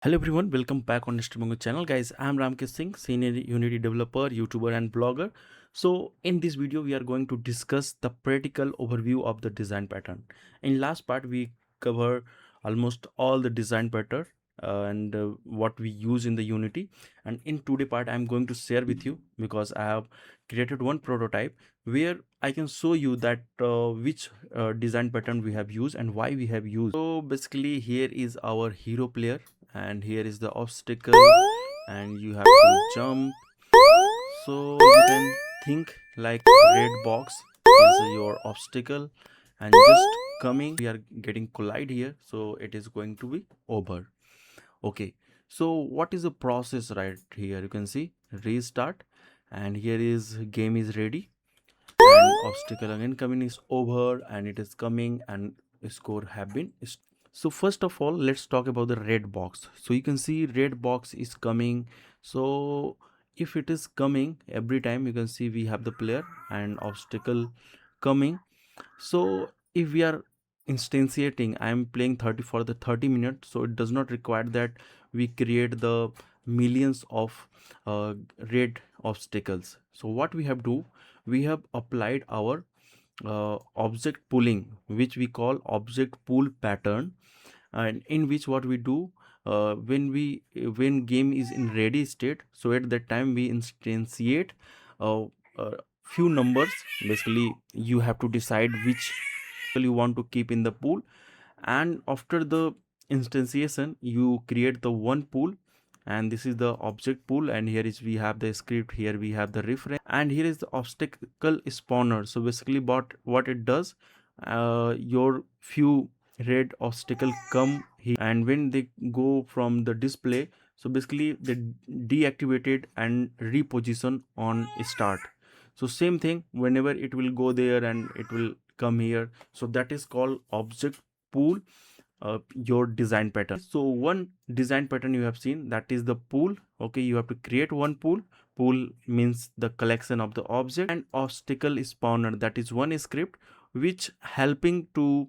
Hello everyone, welcome back on ScriptableObject channel. Guys, I'm Ramkesh Singh, senior Unity developer, YouTuber and blogger. So in this video, we are going to discuss the practical overview of the design pattern. In last part, we cover almost all the design pattern and what we use in the Unity. And in today part, I'm going to share with you because I have created one prototype where I can show you that which design pattern we have used and why we have used. So basically here is our hero player and here is the obstacle and you have to jump. So you can think like red box is your obstacle and just coming we are getting collide here, so it is going to be over. Okay, so what is the process right here? You can see restart and here is game is ready and obstacle again coming is over and it is coming and score have been. So first of all, let's talk about the red box. So you can see red box is coming. So if it is coming every time, you can see we have the player and obstacle coming. So if we are instantiating, I am playing 30 for the 30 minutes, so it does not require that we create the millions of red obstacles. So what we have do, we have applied our object pooling, which we call object pool pattern, and in which what we do, when game is in ready state, so at that time we instantiate uh, few numbers. Basically you have to decide which you want to keep in the pool, and after the instantiation you create the one pool, and this is the object pool, and here is we have the script, here we have the reference, and here is the obstacle spawner. So basically what it does, your few red obstacle come here, and when they go from the display, so basically they deactivated and reposition on start. So same thing, whenever it will go there and it will come here, so that is called object pool, your design pattern. So one design pattern you have seen, that is the pool. Okay, you have to create one pool. Pool means the collection of the object, and obstacle spawner, that is one script which helping to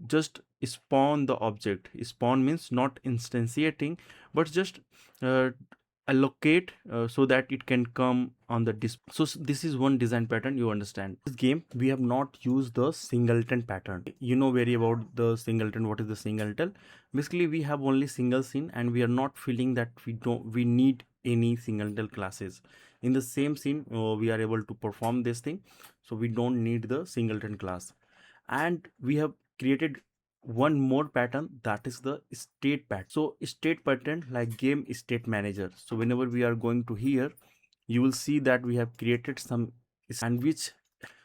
just spawn the object. Spawn means not instantiating but just uh, allocate so that it can come on the display. So this is one design pattern, you understand. This game we have not used the singleton pattern. You know very about the singleton. What is the singleton? Basically we have only single scene and we are not feeling that we need any singleton classes in the same scene. We are able to perform this thing, so we don't need the singleton class. And we have created one more pattern, that is the state pattern. So state pattern like game state manager. So whenever we are going to here, you will see that we have created some sandwich.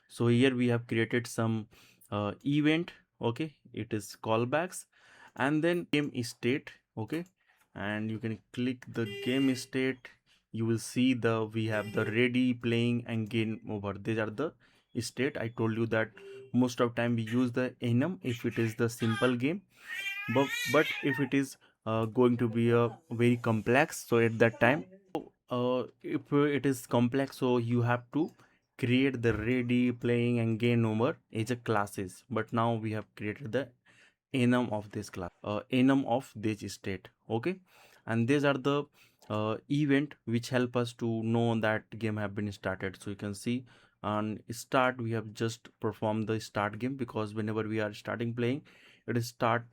So here we have created some event. Okay, it is callbacks, and then game state. Okay, and you can click the game state. You will see we have the ready, playing and game over. These are the state. I told you that most of time we use the enum if it is the simple game, but if it is going to be a very complex, so at that time, if it is complex, so you have to create the ready, playing and game over as a classes. But now we have created the enum of this class, enum of this state. Okay, and these are the event which help us to know that game have been started. So you can see on start we have just performed the start game, because whenever we are starting playing, it is start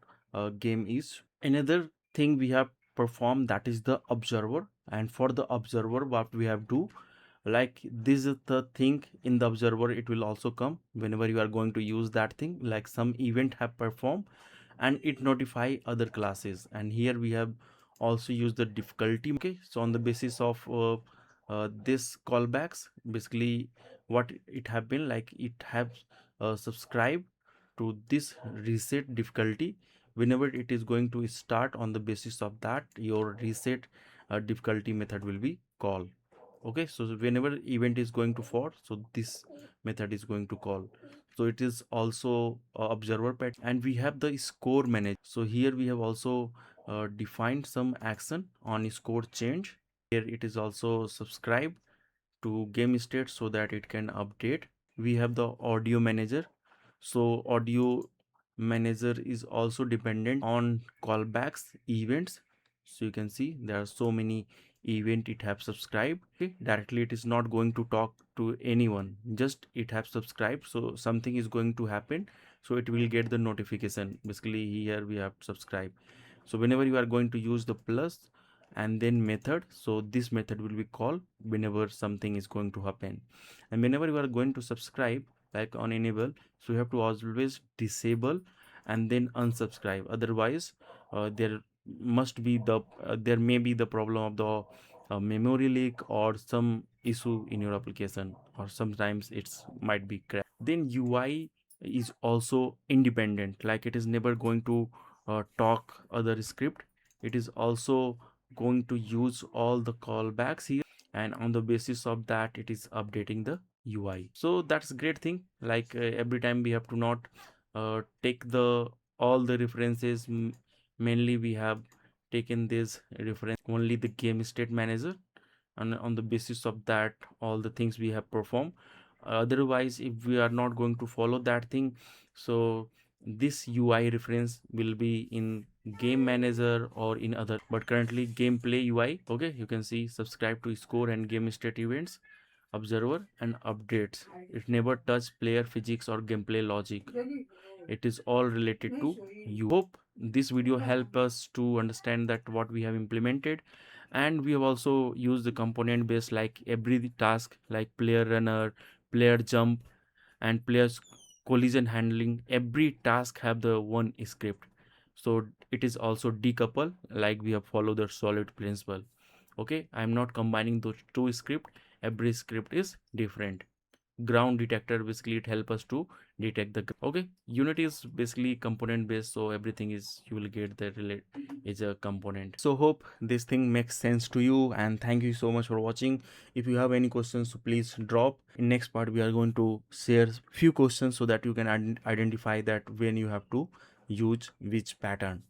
game is. Another thing we have performed, that is the observer. And for the observer, what we have do, like this is the thing in the observer, it will also come whenever you are going to use that thing, like some event have performed and it notify other classes. And here we have also used the difficulty. Okay, so on the basis of this callbacks, basically what it have been, like it have subscribed to this reset difficulty. Whenever it is going to start, on the basis of that your reset difficulty method will be called. Okay, so whenever event is going to for, so this method is going to call. So it is also observer pet. And we have the score manager. So here we have also defined some action on score change. Here it is also subscribed to game state so that it can update. We have the audio manager. So audio manager is also dependent on callbacks events. So you can see there are so many event it have subscribed. Okay, directly it is not going to talk to anyone, just it have subscribed, so something is going to happen, so it will get the notification. Basically here we have subscribed. So whenever you are going to use the plus and then method, so this method will be called whenever something is going to happen. And whenever you are going to subscribe, like on enable, so you have to always disable and then unsubscribe. Otherwise there must be there may be the problem of the memory leak or some issue in your application, or sometimes it's might be crash. Then UI is also independent, like it is never going to talk other script. It is also going to use all the callbacks here, and on the basis of that it is updating the UI. So that's a great thing. Like every time we have to not take the all the references. Mainly we have taken this reference only the game state manager, and on the basis of that all the things we have performed. Otherwise if we are not going to follow that thing, so this UI reference will be in game manager or in other, but currently gameplay UI. Okay, you can see subscribe to score and game state events, observer and updates. It never touch player physics or gameplay logic. It is all related to you. Hope this video help us to understand that what we have implemented. And we have also used the component based, like every task like player runner, player jump and players collision handling, every task have the one script. So it is also decoupled, like we have followed the solid principle. Okay, I am not combining those two script. Every script is different. Ground detector, basically it help us to detect the okay. Unity is basically component based, so everything is you will get the relate is a component. So hope this thing makes sense to you, and thank you so much for watching. If you have any questions, so please drop. In next part we are going to share few questions so that you can identify that when you have to use which pattern.